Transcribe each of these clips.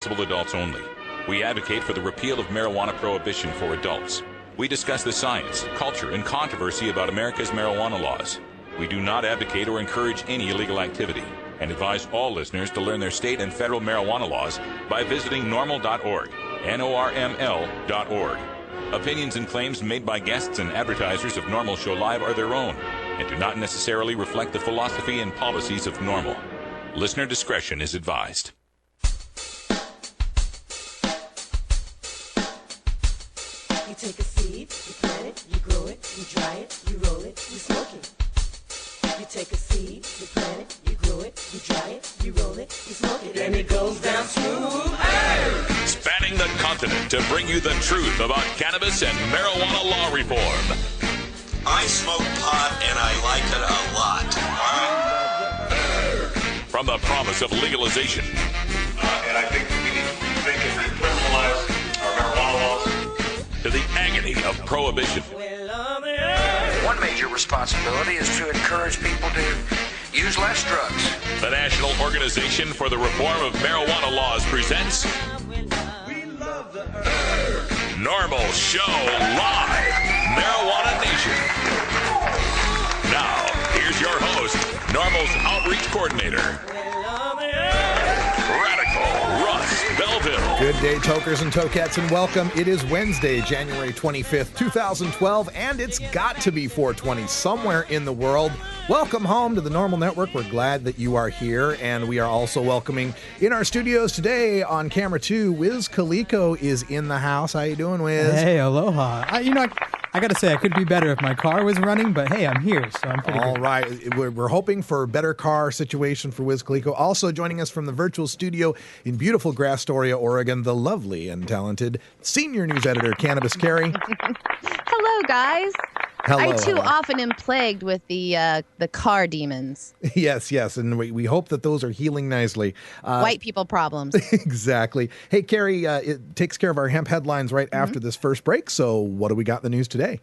Adults only. We advocate for the repeal of marijuana prohibition for adults. We discuss the science, culture, and controversy about America's marijuana laws. We do not advocate or encourage any illegal activity and advise all listeners to learn their state and federal marijuana laws by visiting NORML.org, NORML.org. Opinions and claims made by guests and advertisers of NORML Show Live are their own and do not necessarily reflect the philosophy and policies of NORML. Listener discretion is advised. You take a seed, you plant it, you grow it, you dry it, you roll it, you smoke it. You take a seed, you plant it, you grow it, you dry it, you roll it, you smoke it, and it goes down smooth. Hey! Spanning the continent to bring you the truth about cannabis and marijuana law reform. I smoke pot and I like it a lot. From the promise of legalization. And I think we need to think and decriminalize our marijuana laws. To the agony of prohibition. One major responsibility is to encourage people to use less drugs. The National Organization for the Reform of Marijuana Laws presents NORML Show Live, Marijuana Nation. Now, here's your host, NORML's Outreach Coordinator, Radical Russ Belville. Good day, tokers and tokettes, and welcome. It is Wednesday, January 25th, 2012, and it's got to be 420 somewhere in the world. Welcome home to the NORML Network. We're glad that you are here, and we are also welcoming in our studios today on camera 2, Wiz Calico is in the house. How you doing, Wiz? Hey, aloha. I got to say, I could be better if my car was running, but hey, I'm here, so I'm pretty good. All right. We're hoping for a better car situation for Wiz Calico. Also joining us from the virtual studio in beautiful Astoria, Oregon, the lovely and talented senior news editor, Cannabis Carrie. Hello, guys. Hello, I too hello. often am plagued with the car demons. Yes, and we hope that those are healing nicely. White people problems. Exactly. Hey, Carrie, it takes care of our hemp headlines right after this first break. So what do we got in the news today?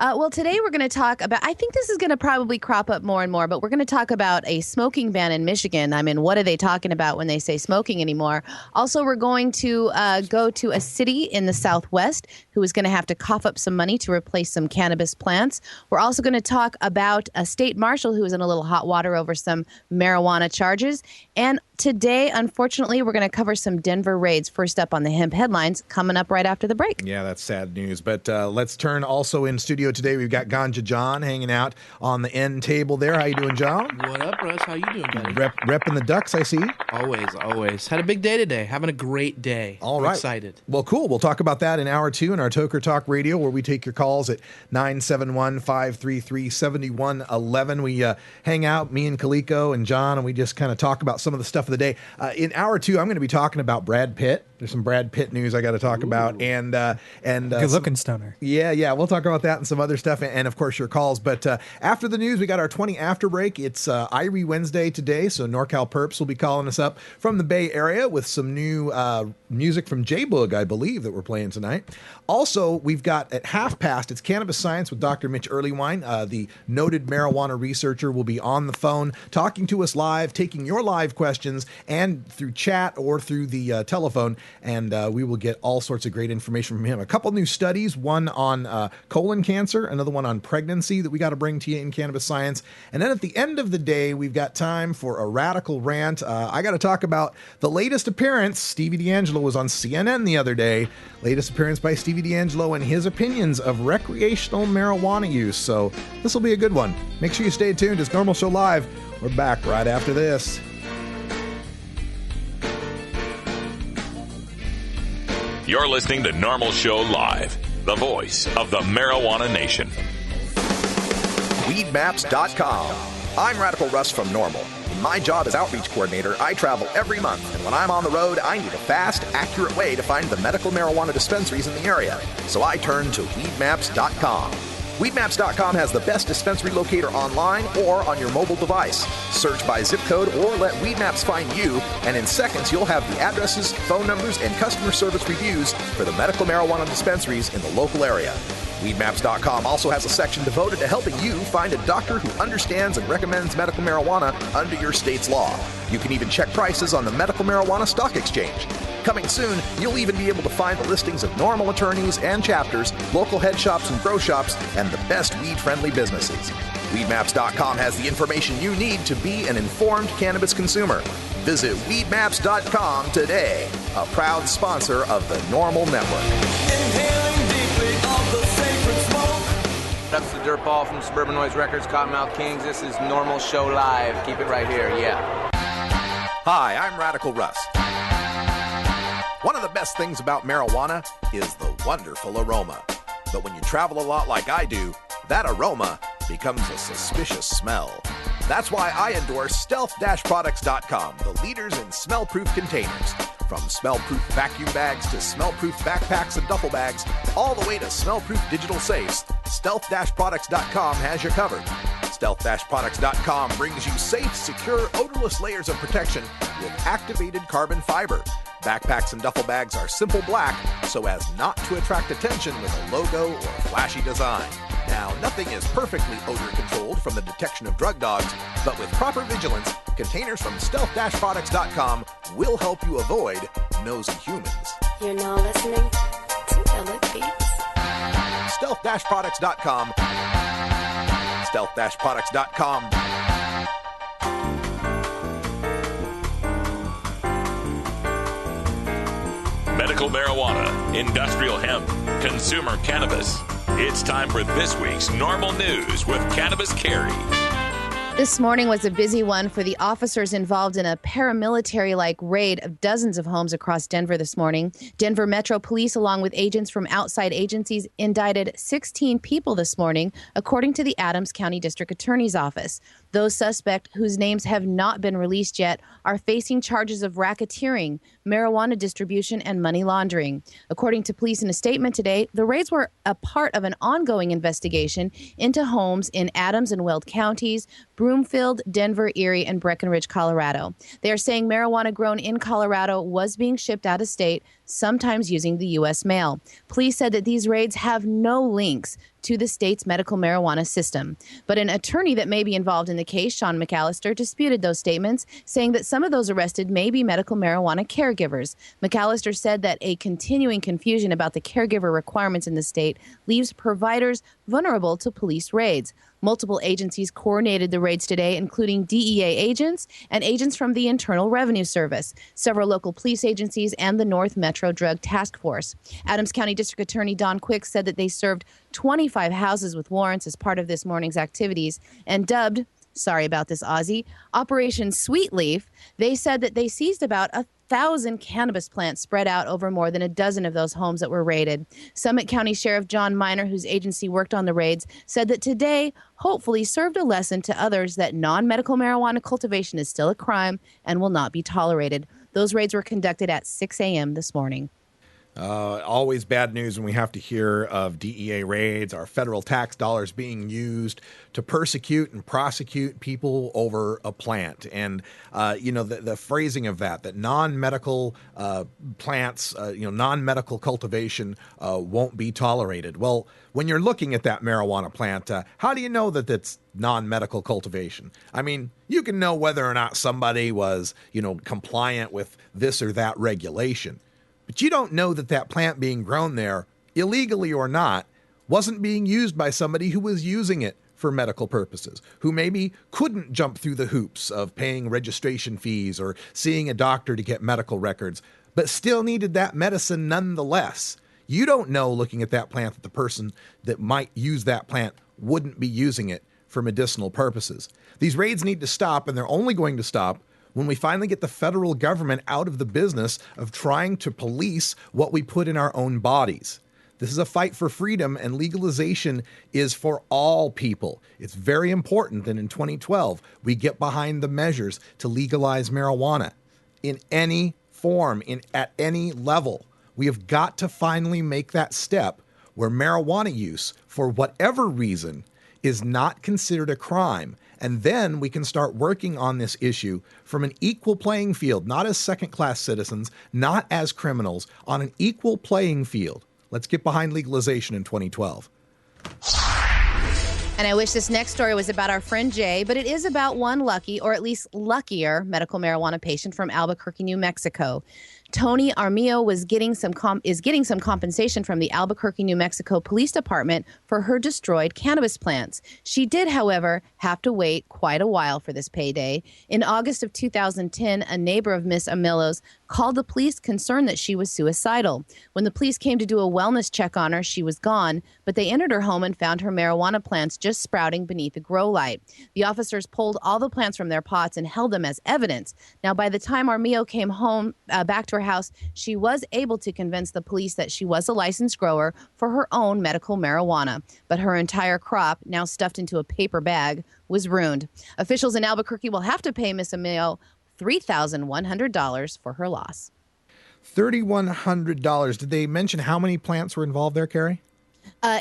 Well, today we're going to talk about, I think this is going to probably crop up more and more, but we're going to talk about a smoking ban in Michigan. I mean, what are they talking about when they say smoking anymore? Also, we're going to go to a city in the Southwest who is going to have to cough up some money to replace some cannabis plants. We're also going to talk about a state marshal who is in a little hot water over some marijuana charges. And today, unfortunately, we're going to cover some Denver raids. First up on the hemp headlines, coming up right after the break. Yeah, that's sad news. But let's turn also in studio today. We've got Ganja John hanging out on the end table there. How you doing, John? What up, Russ? How you doing, buddy? Repping the Ducks, I see. Always. Had a big day today. Having a great day. All right. Excited. Well, cool. We'll talk about that in hour 2 in our Toker Talk Radio, where we take your calls at 971-533-7111. We hang out, me and Calico and John, and we just kind of talk about some of the stuff of the day. In hour 2, I'm going to be talking about Brad Pitt. There's some Brad Pitt news I got to talk about, and Good-looking stoner. Yeah. We'll talk about that and some other stuff, and of course your calls. But after the news, we got our 20 after break. It's Irie Wednesday today, so NorCal Perps will be calling us up from the Bay Area with some new music from J-Boog, I believe, that we're playing tonight. Also, we've got at half past, it's Cannabis Science with Dr. Mitch Earlywine. The noted marijuana researcher will be on the phone talking to us live, taking your live questions, and through chat or through the telephone. And we will get all sorts of great information from him. A couple new studies, one on colon cancer, another one on pregnancy that we got to bring to you in Cannabis Science. And then at the end of the day, we've got time for a radical rant. I got to talk about the latest appearance. Stevie D'Angelo was on CNN the other day. Latest appearance by Stevie D'Angelo and his opinions of recreational marijuana use. So this will be a good one. Make sure you stay tuned. It's NORML Show Live. We're back right after this. You're listening to NORML Show Live, the voice of the marijuana nation. Weedmaps.com. I'm Radical Russ from NORML. In my job as outreach coordinator, I travel every month, and when I'm on the road, I need a fast, accurate way to find the medical marijuana dispensaries in the area. So I turn to Weedmaps.com. Weedmaps.com has the best dispensary locator online or on your mobile device. Search by zip code or let Weedmaps find you, and in seconds you'll have the addresses, phone numbers, and customer service reviews for the medical marijuana dispensaries in the local area. Weedmaps.com also has a section devoted to helping you find a doctor who understands and recommends medical marijuana under your state's law. You can even check prices on the Medical Marijuana Stock Exchange. Coming soon, you'll even be able to find the listings of NORML attorneys and chapters, local head shops and grow shops, and the best weed-friendly businesses. Weedmaps.com has the information you need to be an informed cannabis consumer. Visit weedmaps.com today, a proud sponsor of the NORML Network. Inhaling deeply of the sacred smoke. That's the Dirt Ball from Suburban Noise Records, Cottonmouth Kings. This is NORML Show Live. Keep it right here, yeah. Hi, I'm Radical Russ. One of the best things about marijuana is the wonderful aroma. But when you travel a lot like I do, that aroma becomes a suspicious smell. That's why I endorse stealth-products.com, the leaders in smell-proof containers. From smell-proof vacuum bags to smell-proof backpacks and duffel bags, all the way to smell-proof digital safes, stealth-products.com has you covered. Stealth-products.com brings you safe, secure, odorless layers of protection with activated carbon fiber. Backpacks and duffel bags are simple black so as not to attract attention with a logo or flashy design. Now, nothing is perfectly odor controlled from the detection of drug dogs, but with proper vigilance, containers from stealth-products.com will help you avoid nosy humans. You're now listening to Illic Beats. Stealth-products.com. Stealth-products.com. Medical marijuana, industrial hemp, consumer cannabis. It's time for this week's NORML News with Cannabis Carrie. This morning was a busy one for the officers involved in a paramilitary-like raid of dozens of homes across Denver this morning. Denver Metro Police, along with agents from outside agencies, indicted 16 people this morning, according to the Adams County District Attorney's Office. Those suspects, whose names have not been released yet, are facing charges of racketeering, marijuana distribution, and money laundering. According to police in a statement today, the raids were a part of an ongoing investigation into homes in Adams and Weld counties, Broomfield, Denver, Erie, and Breckenridge, Colorado. They are saying marijuana grown in Colorado was being shipped out of state, sometimes using the U.S. mail. Police said that these raids have no links to the state's medical marijuana system. But an attorney that may be involved in the case, Sean McAllister, disputed those statements, saying that some of those arrested may be medical marijuana caregivers. McAllister said that a continuing confusion about the caregiver requirements in the state leaves providers vulnerable to police raids. Multiple agencies coordinated the raids today, including DEA agents and agents from the Internal Revenue Service, several local police agencies, and the North Metro Drug Task Force. Adams County District Attorney Don Quick said that they served 25 houses with warrants as part of this morning's activities and dubbed, sorry about this, Ozzy, Operation Sweet Leaf. They said that they seized about 1,000 cannabis plants spread out over more than a dozen of those homes that were raided. Summit County Sheriff John Miner, whose agency worked on the raids, said that today hopefully served a lesson to others that non-medical marijuana cultivation is still a crime and will not be tolerated. Those raids were conducted at 6 a.m. this morning. Always bad news when we have to hear of DEA raids, our federal tax dollars being used to persecute and prosecute people over a plant. And, the phrasing of that non-medical plants, non-medical cultivation won't be tolerated. Well, when you're looking at that marijuana plant, how do you know that it's non-medical cultivation? I mean, you can know whether or not somebody was, compliant with this or that regulation. But you don't know that that plant being grown there, illegally or not, wasn't being used by somebody who was using it for medical purposes, who maybe couldn't jump through the hoops of paying registration fees or seeing a doctor to get medical records, but still needed that medicine nonetheless. You don't know, looking at that plant, that the person that might use that plant wouldn't be using it for medicinal purposes. These raids need to stop, and they're only going to stop when we finally get the federal government out of the business of trying to police what we put in our own bodies. This is a fight for freedom, and legalization is for all people. It's very important that in 2012, we get behind the measures to legalize marijuana in any form, at any level. We have got to finally make that step where marijuana use, for whatever reason, is not considered a crime. And then we can start working on this issue from an equal playing field, not as second-class citizens, not as criminals, on an equal playing field. Let's get behind legalization in 2012. And I wish this next story was about our friend Jay, but it is about one lucky, or at least luckier, medical marijuana patient from Albuquerque, New Mexico. Tony Armillo is getting some compensation from the Albuquerque, New Mexico Police Department for her destroyed cannabis plants. She did, however, have to wait quite a while for this payday. In August of 2010, a neighbor of Miss Armillo's called the police concerned that she was suicidal. When the police came to do a wellness check on her, she was gone, but they entered her home and found her marijuana plants just sprouting beneath a grow light. The officers pulled all the plants from their pots and held them as evidence. Now, by the time Armillo came home back to her house, she was able to convince the police that she was a licensed grower for her own medical marijuana. But her entire crop, now stuffed into a paper bag, was ruined. Officials in Albuquerque will have to pay Miss Armillo $3,100 for her loss. $3,100. Did they mention how many plants were involved there, Carrie?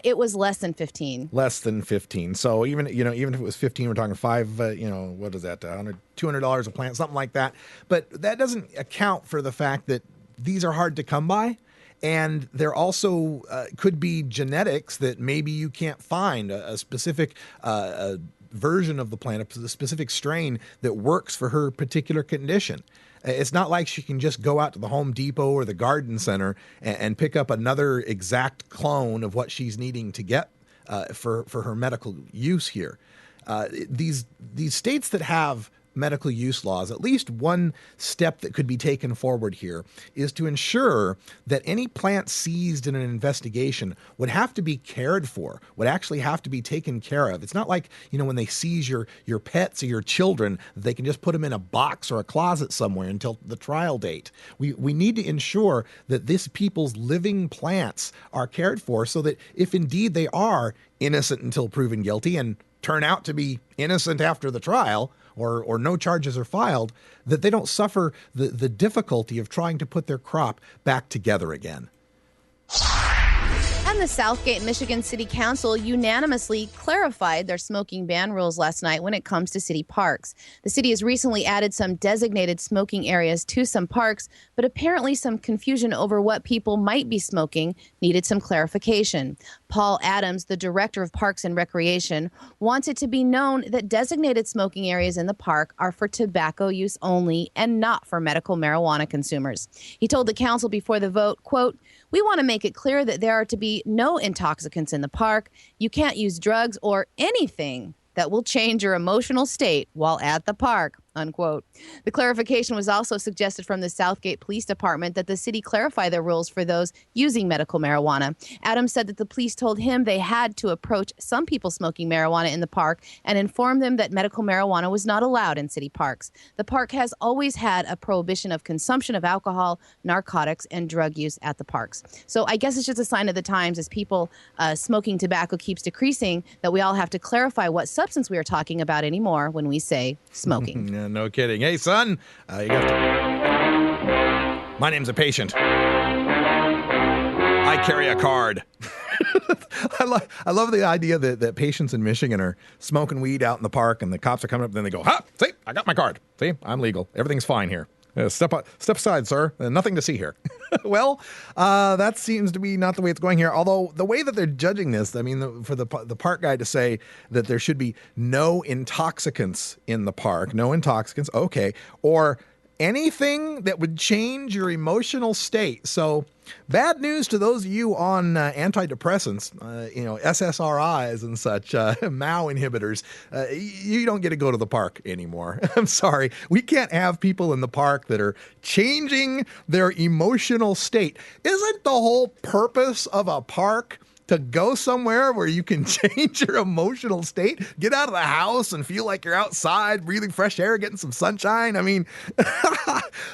It was less than 15. Less than 15. So even if it was 15, we're talking what is that? $200 a plant, something like that. But that doesn't account for the fact that these are hard to come by. And there also could be genetics that maybe you can't find, a specific version of the plant, a specific strain that works for her particular condition. It's not like she can just go out to the Home Depot or the garden center and pick up another exact clone of what she's needing to get for her medical use here. These states that have medical use laws, at least one step that could be taken forward here is to ensure that any plant seized in an investigation would have to be cared for, would actually have to be taken care of. It's not like, when they seize your pets or your children, they can just put them in a box or a closet somewhere until the trial date. We need to ensure that this people's living plants are cared for so that if indeed they are innocent until proven guilty and turn out to be innocent after the trial, or no charges are filed, that they don't suffer the difficulty of trying to put their crop back together again. And the Southgate, Michigan City Council unanimously clarified their smoking ban rules last night when it comes to city parks. The city has recently added some designated smoking areas to some parks, but apparently some confusion over what people might be smoking needed some clarification. Paul Adams, the director of Parks and Recreation, wants it to be known that designated smoking areas in the park are for tobacco use only and not for medical marijuana consumers. He told the council before the vote, quote, "We want to make it clear that there are to be no intoxicants in the park. You can't use drugs or anything that will change your emotional state while at the park," unquote. The clarification was also suggested from the Southgate Police Department that the city clarify the rules for those using medical marijuana. Adams said that the police told him they had to approach some people smoking marijuana in the park and inform them that medical marijuana was not allowed in city parks. The park has always had a prohibition of consumption of alcohol, narcotics, and drug use at the parks. So I guess it's just a sign of the times as people smoking tobacco keeps decreasing that we all have to clarify what substance we are talking about anymore when we say smoking. Yeah, no kidding. Hey, son, you got to... My name's a patient. I carry a card. I love the idea that patients in Michigan are smoking weed out in the park and the cops are coming up and then they go, "Ha, see, I got my card. See, I'm legal. Everything's fine here. Step aside, sir. Nothing to see here." Well, that seems to be not the way it's going here. Although the way that they're judging this, I mean, for the park guy to say that there should be no intoxicants in the park, no intoxicants, okay, or anything that would change your emotional state. So bad news to those of you on antidepressants, SSRIs and such, MAO inhibitors. You don't get to go to the park anymore. I'm sorry. We can't have people in the park that are changing their emotional state. Isn't the whole purpose of a park to go somewhere where you can change your emotional state, get out of the house and feel like you're outside, breathing fresh air, getting some sunshine? I mean,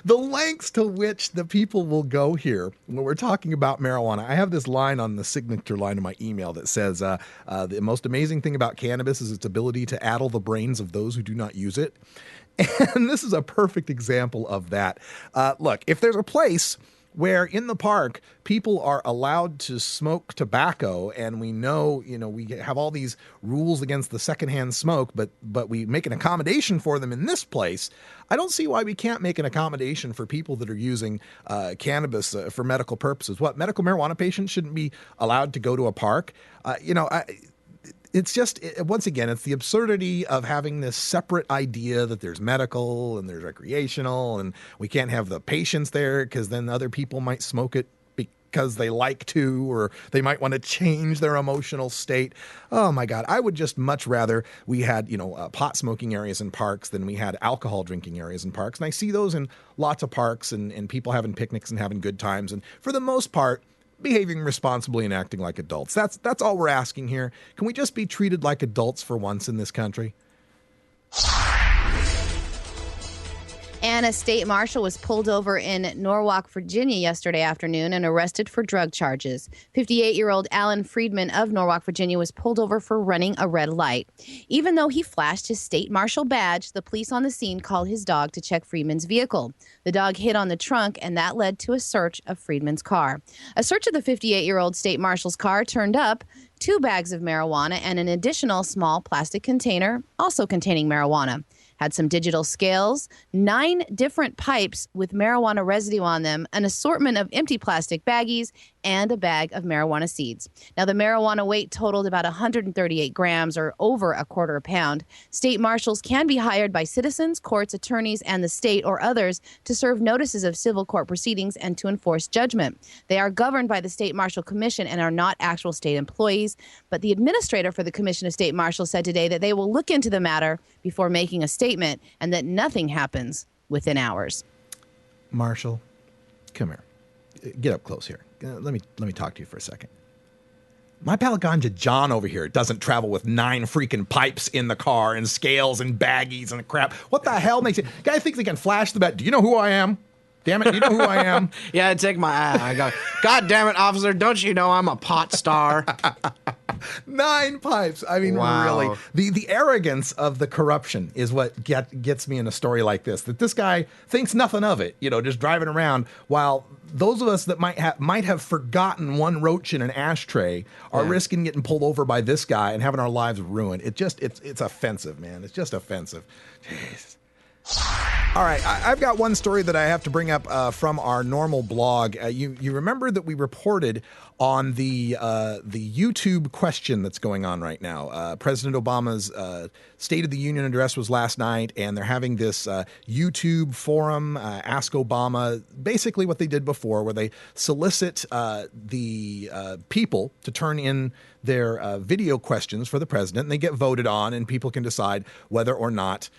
the lengths to which the people will go here when we're talking about marijuana. I have this line on the signature line of my email that says, the most amazing thing about cannabis is its ability to addle the brains of those who do not use it. And this is a perfect example of that. Look, if there's a place where in the park people are allowed to smoke tobacco, and we know, we have all these rules against the secondhand smoke, but we make an accommodation for them in this place, I don't see why we can't make an accommodation for people that are using cannabis for medical purposes. What, medical marijuana patients shouldn't be allowed to go to a park? it's just, once again, it's the absurdity of having this separate idea that there's medical and there's recreational, and we can't have the patients there because then other people might smoke it because they like to, or they might want to change their emotional state. Oh my God. I would just much rather we had, pot smoking areas in parks than we had alcohol drinking areas in parks. And I see those in lots of parks and people having picnics and having good times. And for the most part, behaving responsibly and acting like adults. That's all we're asking here. Can we just be treated like adults for once in this country? And a state marshal was pulled over in Norwalk, Virginia yesterday afternoon and arrested for drug charges. 58-year-old Alan Friedman of Norwalk, Virginia was pulled over for running a red light. Even though he flashed his state marshal badge, the police on the scene called his dog to check Friedman's vehicle. The dog hid on the trunk, and that led to a search of Friedman's car. A search of the 58-year-old state marshal's car turned up 2 bags of marijuana and an additional small plastic container also containing marijuana. Had some digital scales, 9 different pipes with marijuana residue on them, an assortment of empty plastic baggies, and a bag of marijuana seeds. Now, the marijuana weight totaled about 138 grams, or over a quarter pound. State marshals can be hired by citizens, courts, attorneys, and the state or others to serve notices of civil court proceedings and to enforce judgment. They are governed by the State Marshal Commission and are not actual state employees. But the administrator for the Commission of State Marshals said today that they will look into the matter before making a statement and that nothing happens within hours. Marshall, come here. Get up close here. Let me talk to you for a second. My pal Ganja John over here doesn't travel with 9 freaking pipes in the car and scales and baggies and crap. What the hell makes it? Guy thinks he can flash the bat. Do you know who I am? Damn it, you know who I am? Yeah, I take my eye. I go, God damn it, officer, don't you know I'm a pot star? 9 pipes. I mean, Wow. really. The arrogance of the corruption is what gets me in a story like this. That this guy thinks nothing of it, just driving around, while those of us that might have forgotten one roach in an ashtray are risking getting pulled over by this guy and having our lives ruined. It's offensive, man. It's just offensive. Jeez. All right, I've got one story that I have to bring up from our normal blog. You remember that we reported on the YouTube question that's going on right now. President Obama's State of the Union address was last night, and they're having this YouTube forum, Ask Obama, basically what they did before, where they solicit the people to turn in their video questions for the president, and they get voted on, and people can decide whether or not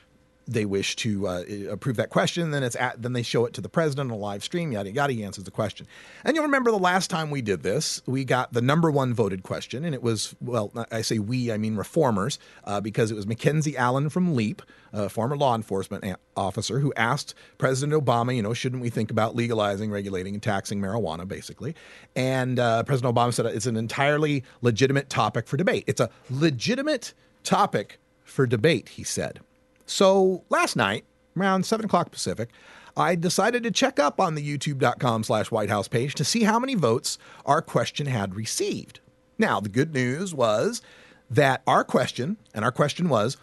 they wish to approve that question. Then then they show it to the president on a live stream. Yada yada. He answers the question. And you'll remember the last time we did this, we got the number 1 voted question, and it was, well, I say we, I mean reformers, because it was Mackenzie Allen from LEAP, a former law enforcement officer, who asked President Obama, shouldn't we think about legalizing, regulating, and taxing marijuana, basically. And President Obama said it's an entirely legitimate topic for debate. It's a legitimate topic for debate, he said. So last night, around 7 o'clock Pacific, I decided to check up on the youtube.com/White House page to see how many votes our question had received. Now, the good news was that our question was,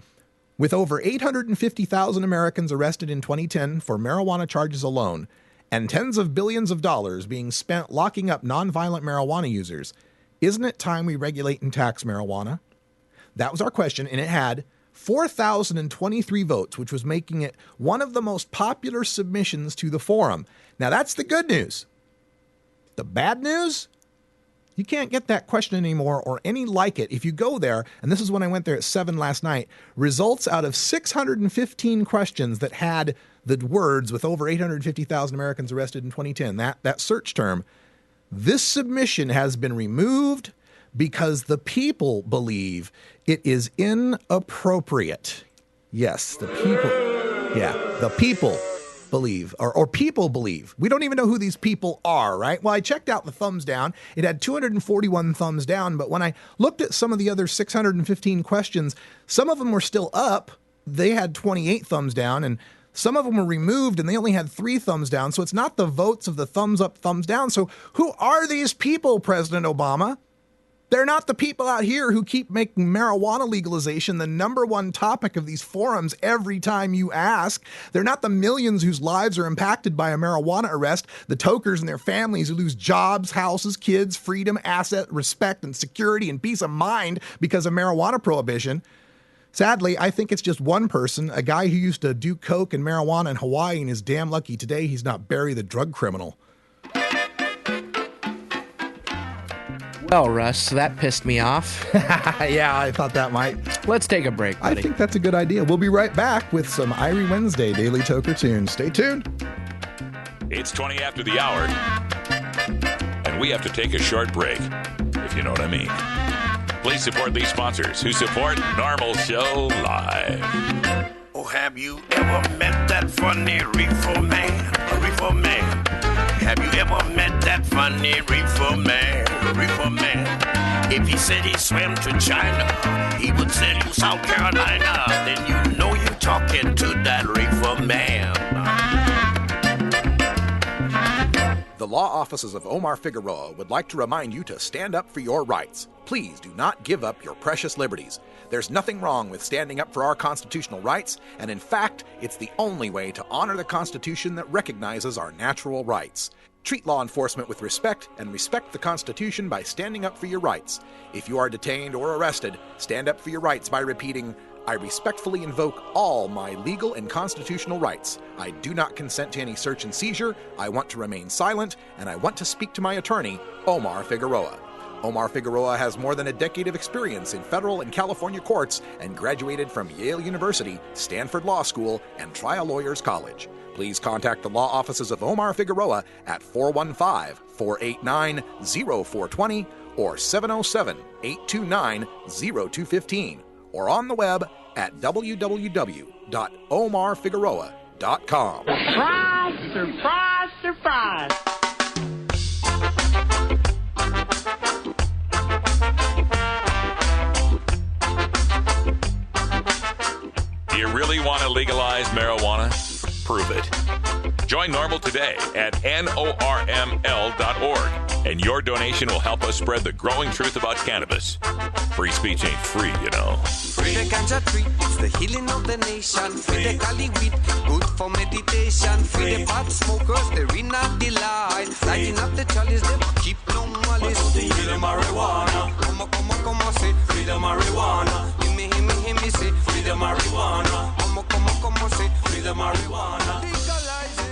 with over 850,000 Americans arrested in 2010 for marijuana charges alone, and tens of billions of dollars being spent locking up nonviolent marijuana users, isn't it time we regulate and tax marijuana? That was our question, and it had 4,023 votes, which was making it one of the most popular submissions to the forum. Now, that's the good news. The bad news? You can't get that question anymore or any like it. If you go there, and this is when I went there at 7 last night, results out of 615 questions that had the words with over 850,000 Americans arrested in 2010, that search term, this submission has been removed because the people believe it is inappropriate. Yes, the people believe, or people believe. We don't even know who these people are, right? Well, I checked out the thumbs down. It had 241 thumbs down, but when I looked at some of the other 615 questions, some of them were still up. They had 28 thumbs down, and some of them were removed, and they only had 3 thumbs down. So it's not the votes of the thumbs up, thumbs down. So who are these people, President Obama? They're not the people out here who keep making marijuana legalization the number one topic of these forums every time you ask. They're not the millions whose lives are impacted by a marijuana arrest, the tokers and their families who lose jobs, houses, kids, freedom, asset, respect, and security and peace of mind because of marijuana prohibition. Sadly, I think it's just one person, a guy who used to do coke and marijuana in Hawaii and is damn lucky today he's not Barry the drug criminal. Well, Russ, that pissed me off. Yeah, I thought that might. Let's take a break, buddy. I think that's a good idea. We'll be right back with some Irie Wednesday Daily Toker tunes. Stay tuned. It's 20 after the hour, and we have to take a short break, if you know what I mean. Please support these sponsors who support NORML Show Live. Oh, have you ever met that funny reefer man? A reefer man. Have you ever met that funny reefer man? A reefer man. If he said he swam to China, he would send you South Carolina. Then you know you're talking to that reefer man. The law offices of Omar Figueroa would like to remind you to stand up for your rights. Please do not give up your precious liberties. There's nothing wrong with standing up for our constitutional rights, and in fact, it's the only way to honor the Constitution that recognizes our natural rights. Treat law enforcement with respect and respect the Constitution by standing up for your rights. If you are detained or arrested, stand up for your rights by repeating, I respectfully invoke all my legal and constitutional rights. I do not consent to any search and seizure. I want to remain silent, and I want to speak to my attorney, Omar Figueroa. Omar Figueroa has more than a decade of experience in federal and California courts and graduated from Yale University, Stanford Law School, and Trial Lawyers College. Please contact the law offices of Omar Figueroa at 415-489-0420 or 707-829-0215 or on the web at www.omarfigueroa.com. Surprise, surprise, surprise. Do you really want to legalize marijuana? Prove it. Join NORML today at NORML.org, and your donation will help us spread the growing truth about cannabis. Free speech ain't free, you know. Free the ganja tree, it's the healing of the nation. Free the Cali weed, good for meditation. Free the pot smokers, they read not the light. Lighting up the chalice, they keep no malice. Free the marijuana, come on, say. Free the marijuana, hear me, say. Free the marijuana, come on, say. Free the marijuana. Legalize it.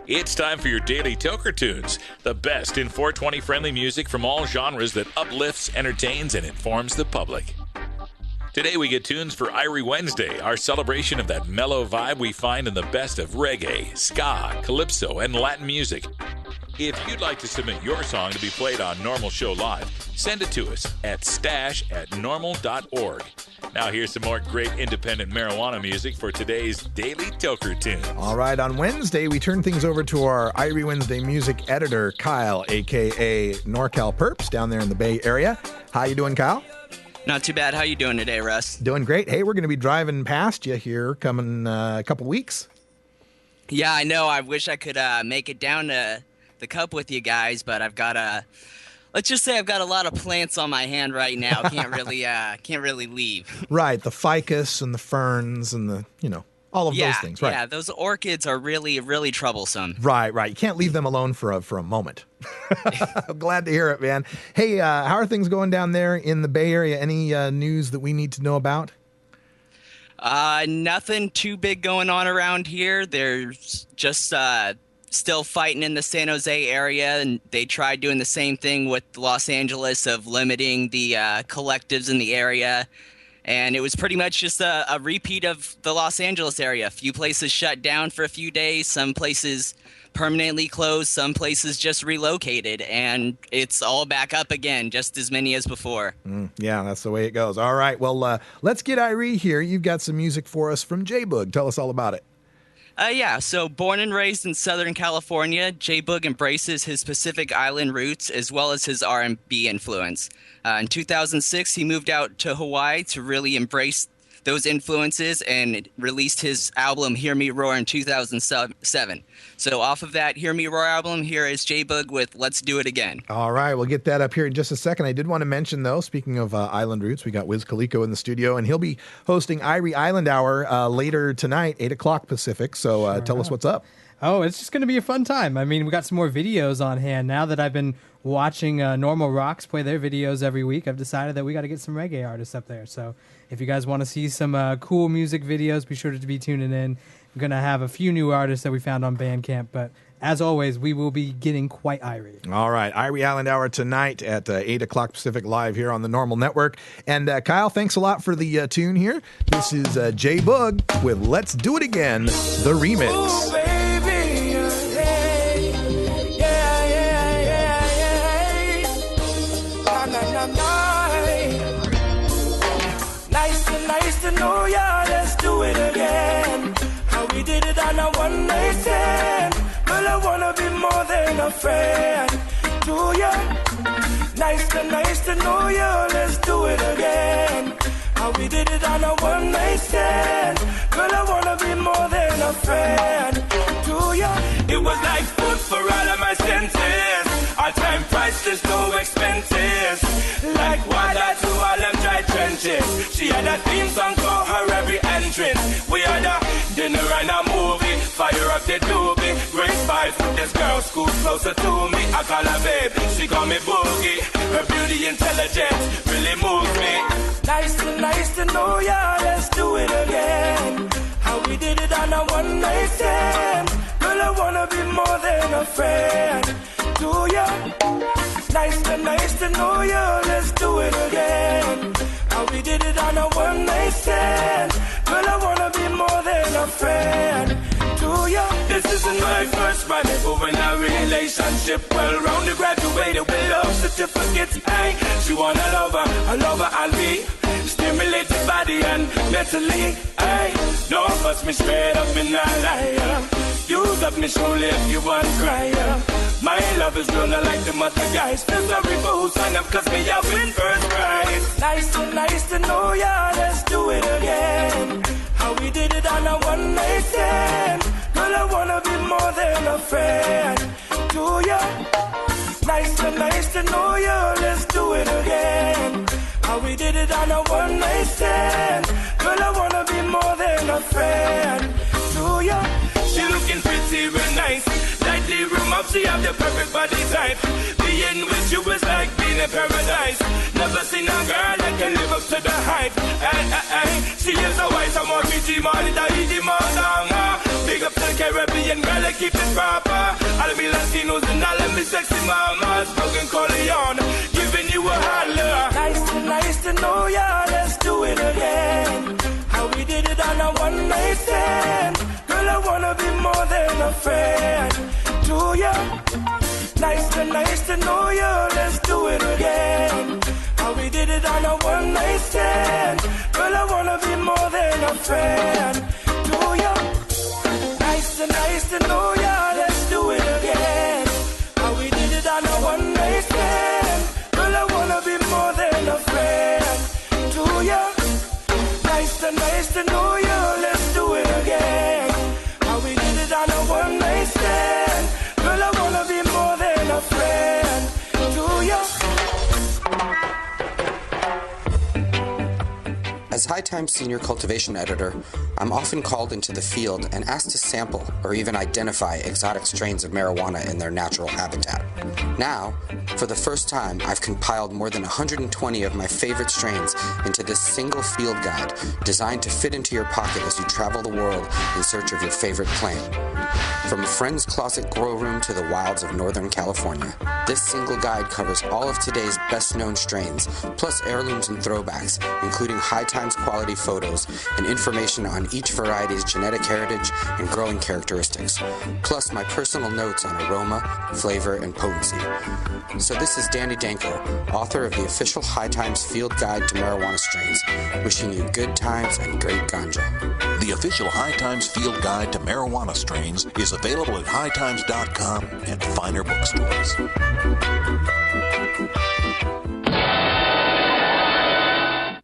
It's time for your daily Toker Tunes, the best in 420 friendly music from all genres that uplifts, entertains, and informs the public. Today we get tunes for Irie Wednesday, our celebration of that mellow vibe we find in the best of reggae, ska, calypso, and Latin music. If you'd like to submit your song to be played on NORML Show Live, send it to us at stash@norml.org. Now here's some more great independent marijuana music for today's Daily Toker Tunes. All right, on Wednesday, we turn things over to our Irie Wednesday music editor, Kyle, a.k.a. NorCal Perps, down there in the Bay Area. How you doing, Kyle? Not too bad. How you doing today, Russ? Doing great. Hey, we're going to be driving past you here coming a couple weeks. Yeah, I know. I wish I could make it down to the Cup with you guys, but I've got let's just say I've got a lot of plants on my hand right now. Can't really leave. Right, the ficus and the ferns and the, all of those things. Right. Yeah, those orchids are really, really troublesome. Right. You can't leave them alone for a moment. I'm glad to hear it, man. Hey, how are things going down there in the Bay Area? Any news that we need to know about? Nothing too big going on around here. There's just still fighting in the San Jose area, and they tried doing the same thing with Los Angeles of limiting the collectives in the area. And it was pretty much just a repeat of the Los Angeles area. A few places shut down for a few days, some places permanently closed, some places just relocated, and it's all back up again, just as many as before. Yeah, that's the way it goes. All right, well, let's get Irie here. You've got some music for us from J-Boog. Tell us all about it. So born and raised in Southern California, J-Boog embraces his Pacific Island roots as well as his R&B influence. In 2006, he moved out to Hawaii to really embrace those influences and released his album Hear Me Roar in 2007. So off of that Hear Me Roar album, here is J-Bug with Let's Do It Again. All right, we'll get that up here in just a second. I did want to mention, though, speaking of Island Roots, we got Wiz Khalifa in the studio, and he'll be hosting Irie Island Hour later tonight, 8 o'clock Pacific. So tell us what's up. Oh, it's just going to be a fun time. I mean, we got some more videos on hand. Now that I've been watching Normal Rocks play their videos every week, I've decided that we got to get some reggae artists up there. So if you guys want to see some cool music videos, be sure to be tuning in. I'm going to have a few new artists that we found on Bandcamp, but as always, we will be getting quite Irie. All right, Irie Island Hour tonight at 8 o'clock Pacific live here on the Normal Network. And Kyle, thanks a lot for the tune here. This is J-Bug with Let's Do It Again, the remix. Ooh, baby, Nice to know ya, let's do it again. How we did it on a one night stand. Well, I wanna be more than a friend to ya. Nice to know ya, let's do it again. How we did it on a one night stand. Well, I wanna be more than a friend to ya. It was like food for all of my senses. Our time priceless, no expenses. Like water to all them dry trenches. She had a theme song for her every entrance. We had a dinner and a movie. Fire up the doobie. Great vibes with this girl, school closer to me. I call her babe, she call me Boogie. Her beauty intelligence really moves me. Nice to know ya, let's do it again. How we did it on a one night stand. Girl, I wanna be more than a friend to ya. Nice to know ya, let's do it again. How we did it on a one night stand. Girl, I wanna be more than a friend to ya. This isn't my first rendezvous in a relationship. Well rounded, graduated with love certificates. Hey, she want a lover I'll be. Stimulated body and mentally. Hey, don't bust me straight up in a liar. Use up me surely if you want crier. My love is gonna like the other guys. Feel sorry for who sign up, cause me I win first prize. Nice to know ya, let's do it again. How we did it on a one night stand. Girl, I wanna be more than a friend to ya. Nice to know ya, let's do it again. How we did it on a one night stand. Girl, I wanna be more than a friend to ya. She looking pretty real nice. Lightly room up, she have the perfect body type. Being with you is like being in paradise. Never seen a girl that can live up to the hype. She is a wise, I'm more pretty, more than easy, more than big up to the Caribbean girl, I keep it proper. I'll be Latinos and I'll be sexy mamas. Broken Corleone, giving you a holler. Nice to know ya, let's do it again. How we did it on a one night stand. Girl, I wanna be more than a friend to ya. Nice to know ya, let's do it again. How we did it on a one night stand. Girl, I wanna be more than a friend to ya. Nice to know ya, let's do it again. How we did it on a one night stand. Girl, I wanna be more than a friend to ya. Nice to know ya, let's do it again. How we did it on a one night stand. Girl, I wanna be more than a friend to ya. As High Times Senior Cultivation Editor, I'm often called into the field and asked to sample or even identify exotic strains of marijuana in their natural habitat. Now, for the first time, I've compiled more than 120 of my favorite strains into this single field guide designed to fit into your pocket as you travel the world in search of your favorite plant. From a friend's closet grow room to the wilds of Northern California, this single guide covers all of today's best-known strains, plus heirlooms and throwbacks, including High Times quality photos and information on each variety's genetic heritage and growing characteristics, plus my personal notes on aroma, flavor, and potency. So this is Danny Danko, author of the official High Times Field Guide to Marijuana Strains, wishing you good times and great ganja. The official High Times Field Guide to Marijuana Strains is available at hightimes.com and finer bookstores.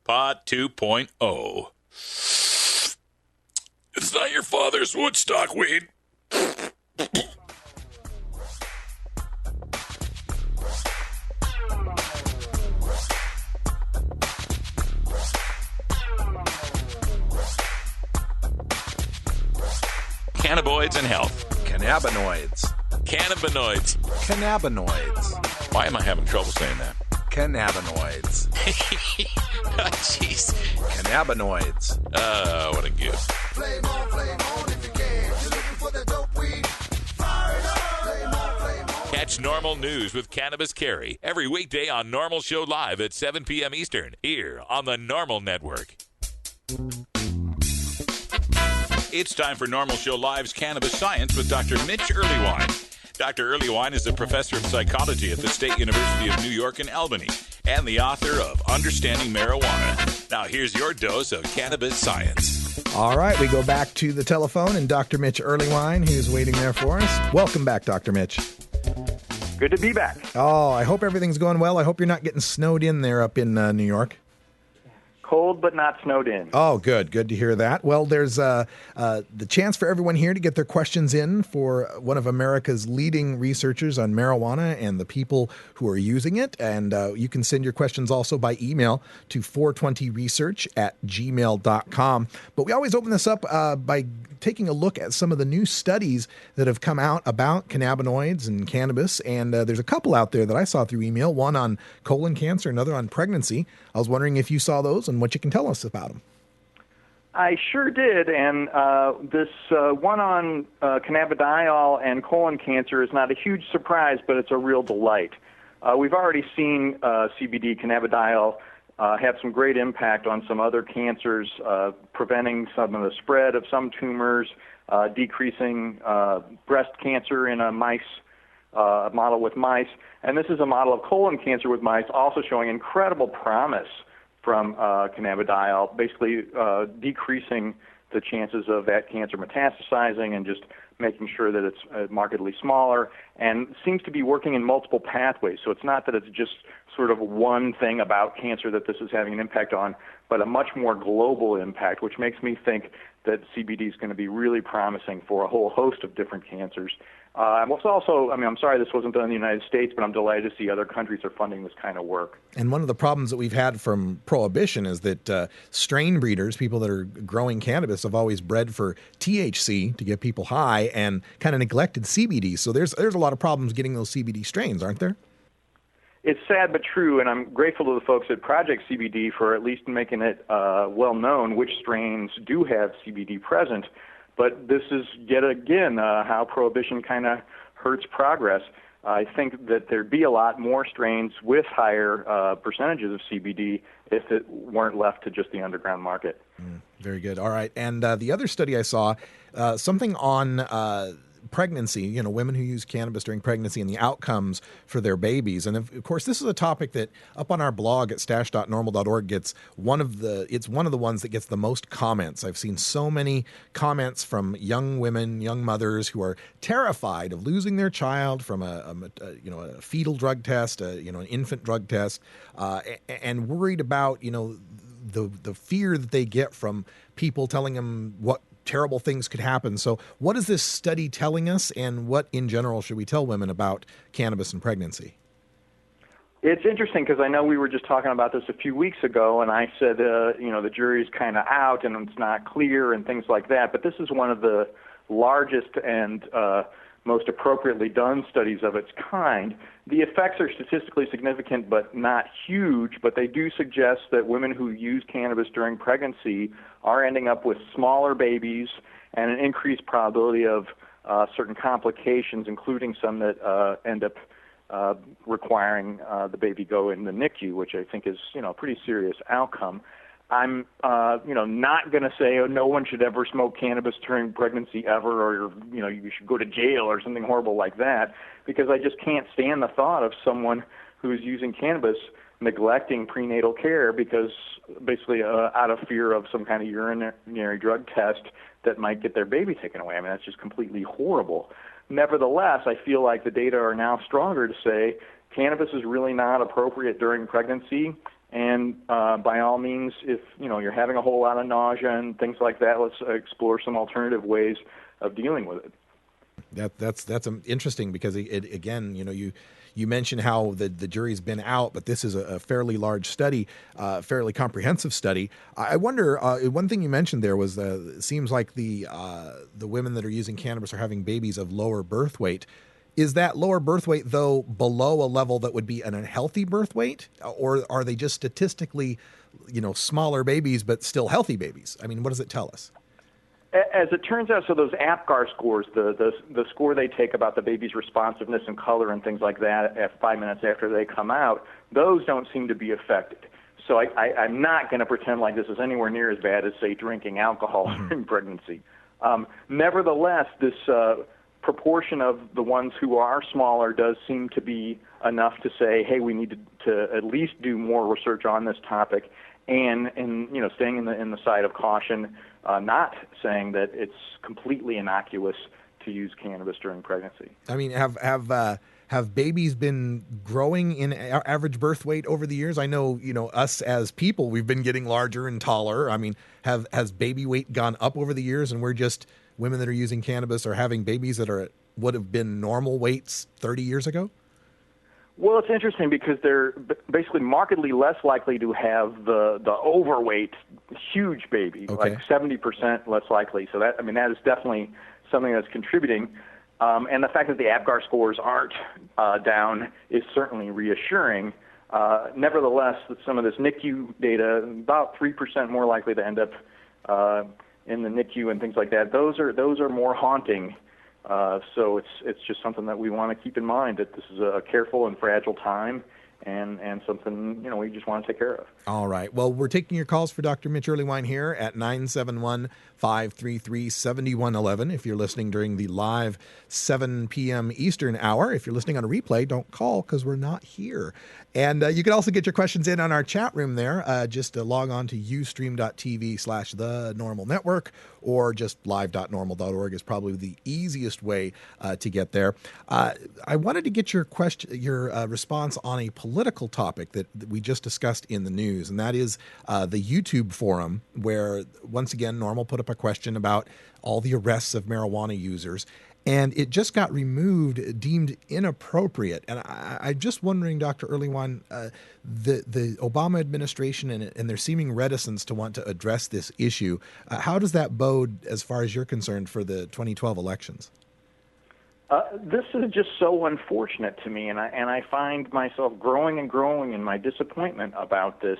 Pod 2.0. It's not your father's Woodstock weed. Cannabinoids and health. Cannabinoids. Cannabinoids. Cannabinoids. Why am I having trouble saying that? Cannabinoids. Oh, jeez. Cannabinoids. Oh, what a gift. Flame on if you can. You're looking for the dope weed. Fire it up. Flame on. Catch Normal News with Cannabis Carry every weekday on Normal Show Live at 7 p.m. Eastern, here on the Normal Network. It's time for Normal Show Live's Cannabis Science with Dr. Mitch Earlywine. Dr. Earlywine is a professor of psychology at the State University of New York in Albany and the author of Understanding Marijuana. Now here's your dose of cannabis science. All right, we go back to the telephone and Dr. Mitch Earlywine, who's waiting there for us. Welcome back, Dr. Mitch. Good to be back. Oh, I hope everything's going well. I hope you're not getting snowed in there up in New York. Cold, but not snowed in. Oh, good. Good to hear that. Well, there's the chance for everyone here to get their questions in for one of America's leading researchers on marijuana and the people who are using it. And you can send your questions also by email to 420research@gmail.com. But we always open this up by taking a look at some of the new studies that have come out about cannabinoids and cannabis. And there's a couple out there that I saw through email, one on colon cancer, another on pregnancy. I was wondering if you saw those and what you can tell us about them. I sure did, and this one on cannabidiol and colon cancer is not a huge surprise, but it's a real delight. We've already seen CBD, cannabidiol, have some great impact on some other cancers, preventing some of the spread of some tumors, decreasing breast cancer in a mice model with mice. And this is a model of colon cancer with mice, also showing incredible promise from cannabidiol, basically decreasing the chances of that cancer metastasizing and just making sure that it's markedly smaller, and seems to be working in multiple pathways. So it's not that it's just sort of one thing about cancer that this is having an impact on, but a much more global impact, which makes me think that CBD is going to be really promising for a whole host of different cancers. I'm sorry this wasn't done in the United States, but I'm delighted to see other countries are funding this kind of work. And one of the problems that we've had from prohibition is that strain breeders, people that are growing cannabis, have always bred for THC to get people high and kind of neglected CBD. So there's a lot of problems getting those CBD strains, aren't there? It's sad but true, and I'm grateful to the folks at Project CBD for at least making it well known which strains do have CBD present. But this is, yet again, how prohibition kind of hurts progress. I think that there'd be a lot more strains with higher percentages of CBD if it weren't left to just the underground market. Very good. All right. And the other study I saw, something on pregnancy, women who use cannabis during pregnancy and the outcomes for their babies. And of course, this is a topic that up on our blog at stash.normal.org it's one of the ones that gets the most comments. I've seen so many comments from young women, young mothers who are terrified of losing their child from a fetal drug test, an infant drug test, and worried about, the fear that they get from people telling them what terrible things could happen. So what is this study telling us, and what in general should we tell women about cannabis and pregnancy? It's interesting because I know we were just talking about this a few weeks ago, and I said, the jury's kind of out and it's not clear and things like that. But this is one of the largest and most appropriately done studies of its kind. The effects are statistically significant but not huge, but they do suggest that women who use cannabis during pregnancy are ending up with smaller babies and an increased probability of certain complications, including some that end up requiring the baby go in the NICU, which I think is, a pretty serious outcome. I'm, not going to say no one should ever smoke cannabis during pregnancy ever, or, you should go to jail or something horrible like that, because I just can't stand the thought of someone who's using cannabis neglecting prenatal care because basically out of fear of some kind of urinary drug test that might get their baby taken away. I mean, that's just completely horrible. Nevertheless, I feel like the data are now stronger to say cannabis is really not appropriate during pregnancy. And by all means, if you're having a whole lot of nausea and things like that, let's explore some alternative ways of dealing with it. That's interesting because again, you mentioned how the jury's been out, but this is a fairly large study, fairly comprehensive study. I wonder, one thing you mentioned there was it seems like the women that are using cannabis are having babies of lower birth weight. Is that lower birth weight, though, below a level that would be an unhealthy birth weight? Or are they just statistically, smaller babies but still healthy babies? I mean, what does it tell us? As it turns out, so those APGAR scores, the score they take about the baby's responsiveness and color and things like that at 5 minutes after they come out, those don't seem to be affected. So I'm not going to pretend like this is anywhere near as bad as, say, drinking alcohol during pregnancy. Nevertheless, this proportion of the ones who are smaller does seem to be enough to say, hey, we need to at least do more research on this topic, and staying in the side of caution, not saying that it's completely innocuous to use cannabis during pregnancy. I mean, have babies been growing in average birth weight over the years? I know, us as people, we've been getting larger and taller. I mean, has baby weight gone up over the years, and we're just women that are using cannabis are having babies that would have been normal weights 30 years ago? Well, it's interesting because they're basically markedly less likely to have the overweight, huge baby, like 70% less likely. So that is definitely something that's contributing. And the fact that the APGAR scores aren't down is certainly reassuring. Nevertheless, some of this NICU data, about 3% more likely to end up in the NICU and things like that. Those are more haunting. So it's just something that we want to keep in mind, that this is a careful and fragile time, and something we just want to take care of. All right. Well, we're taking your calls for Dr. Mitch Earlywine here at 971-533-7111. If you're listening during the live 7 p.m. Eastern hour, if you're listening on a replay, don't call because we're not here. And you can also get your questions in on our chat room there. Just log on to ustream.tv/the normal network, or just live.normal.org is probably the easiest way to get there. I wanted to get your response on a political topic that we just discussed in the news, and that is the YouTube forum, where once again Normal put up a question about all the arrests of marijuana users, and it just got removed, deemed inappropriate. And I'm just wondering, Dr. Earlywine, the Obama administration and their seeming reticence to want to address this issue, how does that bode, as far as you're concerned, for the 2012 elections? This is just so unfortunate to me, and I find myself growing and growing in my disappointment about this,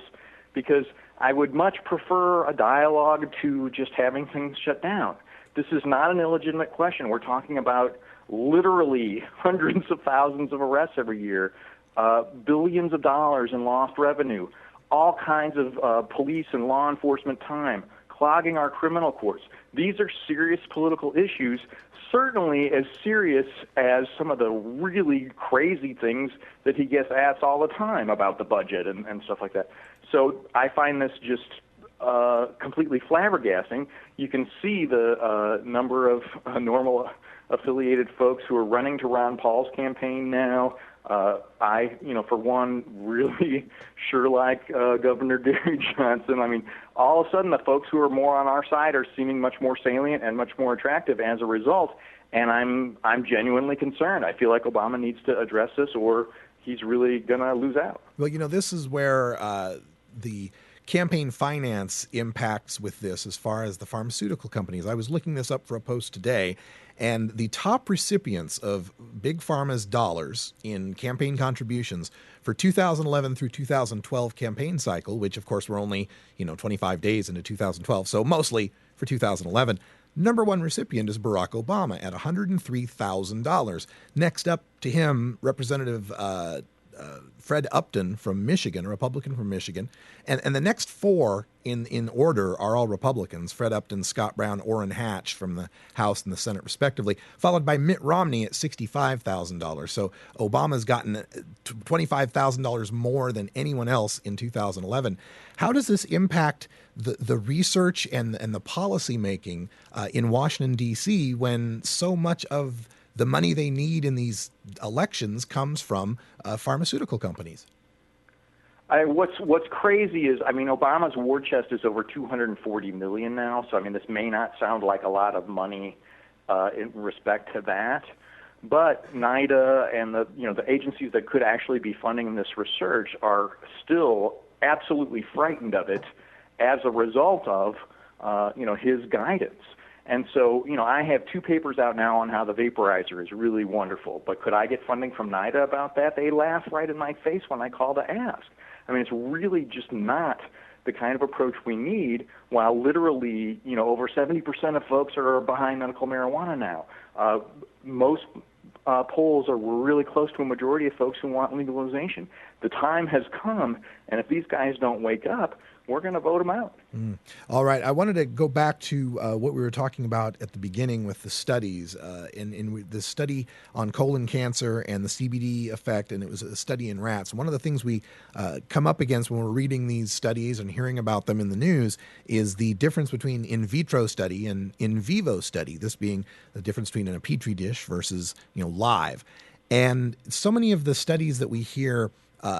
because I would much prefer a dialogue to just having things shut down. This is not an illegitimate question. We're talking about literally hundreds of thousands of arrests every year, billions of dollars in lost revenue, all kinds of police and law enforcement time, clogging our criminal courts. These are serious political issues, certainly as serious as some of the really crazy things that he gets asked all the time about the budget and stuff like that. So I find this just completely flabbergasting. You can see the number of Normal affiliated folks who are running to Ron Paul's campaign now. I, for one, really sure like Governor Gary Johnson. I mean, all of a sudden the folks who are more on our side are seeming much more salient and much more attractive as a result, and I'm genuinely concerned. I feel like Obama needs to address this, or he's really going to lose out. Well, this is where the campaign finance impacts with this as far as the pharmaceutical companies. I was looking this up for a post today, and the top recipients of Big Pharma's dollars in campaign contributions for 2011 through 2012 campaign cycle, which of course were only, 25 days into 2012, so mostly for 2011, number one recipient is Barack Obama at $103,000. Next up to him, Representative Fred Upton from Michigan, a Republican from Michigan. And the next four in order are all Republicans: Fred Upton, Scott Brown, Orrin Hatch from the House and the Senate, respectively, followed by Mitt Romney at $65,000. So Obama's gotten $25,000 more than anyone else in 2011. How does this impact the research and the policy making in Washington, D.C., when so much of the money they need in these elections comes from pharmaceutical companies? What's crazy is, I mean, Obama's war chest is over $240 million now. So I mean, this may not sound like a lot of money in respect to that, but NIDA and the agencies that could actually be funding this research are still absolutely frightened of it as a result of his guidance. And so, I have 2 papers out now on how the vaporizer is really wonderful, but could I get funding from NIDA about that? They laugh right in my face when I call to ask. I mean, it's really just not the kind of approach we need, while literally, over 70% of folks are behind medical marijuana now. Most polls are really close to a majority of folks who want legalization. The time has come, and if these guys don't wake up, we're going to vote them out. All right. I wanted to go back to what we were talking about at the beginning with the studies. In the study on colon cancer and the CBD effect, and it was a study in rats. One of the things we come up against when we're reading these studies and hearing about them in the news is the difference between in vitro study and in vivo study, this being the difference between in a petri dish versus live. And so many of the studies that we hear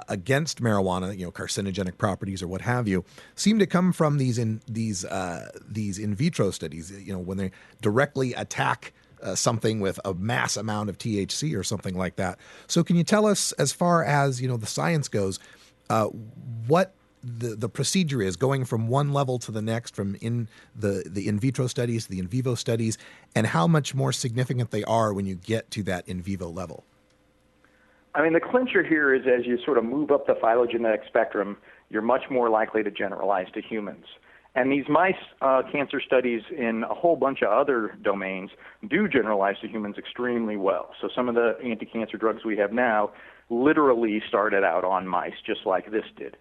against marijuana, carcinogenic properties or what have you, seem to come from these in vitro studies. When they directly attack something with a mass amount of THC or something like that. So, can you tell us, as far as the science goes, what the procedure is going from one level to the next, from the in vitro studies to the in vivo studies, and how much more significant they are when you get to that in vivo level? I mean, the clincher here is as you sort of move up the phylogenetic spectrum, you're much more likely to generalize to humans. And these mice cancer studies in a whole bunch of other domains do generalize to humans extremely well. So some of the anti-cancer drugs we have now literally started out on mice, just like this did.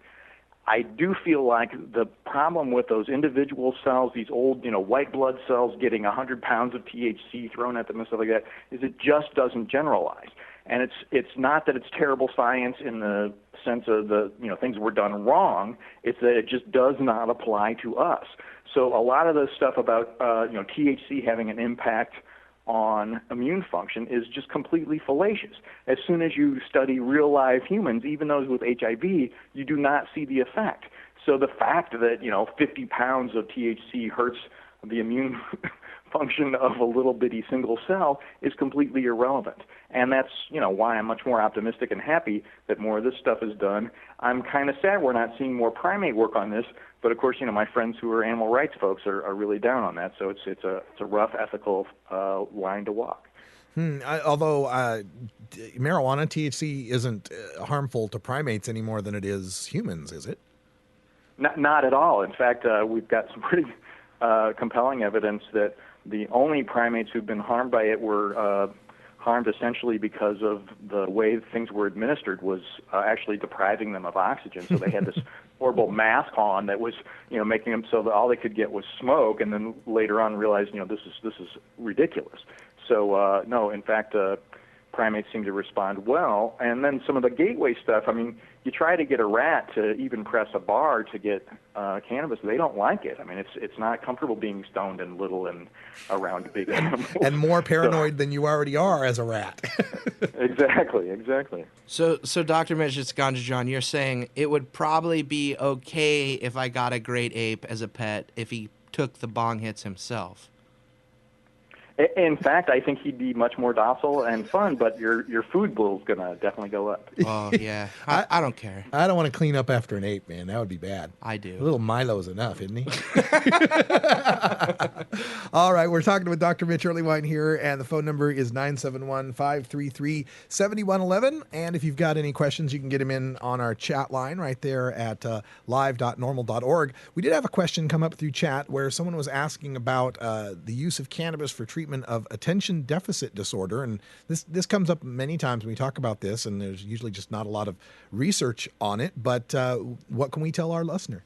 I do feel like the problem with those individual cells, these old, white blood cells getting 100 pounds of THC thrown at them and stuff like that, is it just doesn't generalize. And it's not that it's terrible science in the sense of the things were done wrong. It's that it just does not apply to us. So a lot of the stuff about THC having an impact on immune function is just completely fallacious. As soon as you study real live humans, even those with HIV, you do not see the effect. So the fact that 50 pounds of THC hurts the immune function of a little bitty single cell is completely irrelevant. And that's, why I'm much more optimistic and happy that more of this stuff is done. I'm kind of sad we're not seeing more primate work on this, but of course, my friends who are animal rights folks are really down on that. So it's a rough ethical line to walk. Although marijuana, THC, isn't harmful to primates any more than it is humans, is it? Not at all. In fact, we've got some pretty compelling evidence that the only primates who've been harmed by it were harmed essentially because of the way things were administered was actually depriving them of oxygen. So they had this horrible mask on that was, making them so that all they could get was smoke, and then later on realized, this is ridiculous. So no, in fact, primates seem to respond well. And then some of the gateway stuff, I mean, you try to get a rat to even press a bar to get cannabis, they don't like it. I mean, it's not comfortable being stoned and little and around big animals. And more paranoid than you already are as a rat. Exactly. So Dr. Mitch-Ganjajan, you're saying it would probably be okay if I got a great ape as a pet if he took the bong hits himself. In fact, I think he'd be much more docile and fun, but your food bill's going to definitely go up. Oh, yeah. I don't care. I don't want to clean up after an ape, man. That would be bad. I do. A little Milo's enough, isn't he? All right, we're talking with Dr. Mitch Earlywine here, and the phone number is 971-533-7111. And if you've got any questions, you can get them in on our chat line right there at live.normal.org. We did have a question come up through chat where someone was asking about the use of cannabis for treatment of attention deficit disorder, and this comes up many times when we talk about this, and there's usually just not a lot of research on it, but what can we tell our listener?